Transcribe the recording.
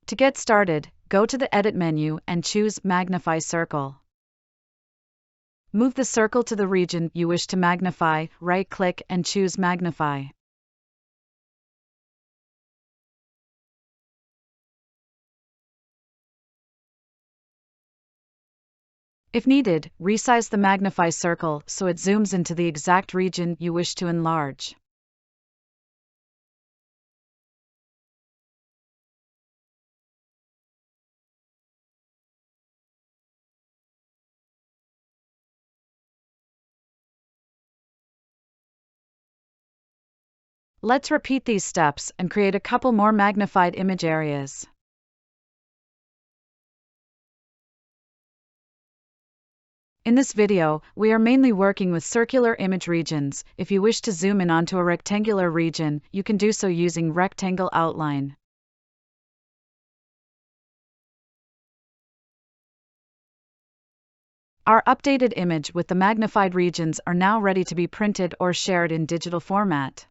To get started, go to the Edit menu and choose Magnify Circle. Move the circle to the region you wish to magnify, right-click and choose Magnify. If needed, resize the Magnify circle so it zooms into the exact region you wish to enlarge. Let's repeat these steps and create a couple more magnified image areas. In this video, we are mainly working with circular image regions. If you wish to zoom in onto a rectangular region, you can do so using Rectangle Outline. Our updated image with the magnified regions are now ready to be printed or shared in digital format.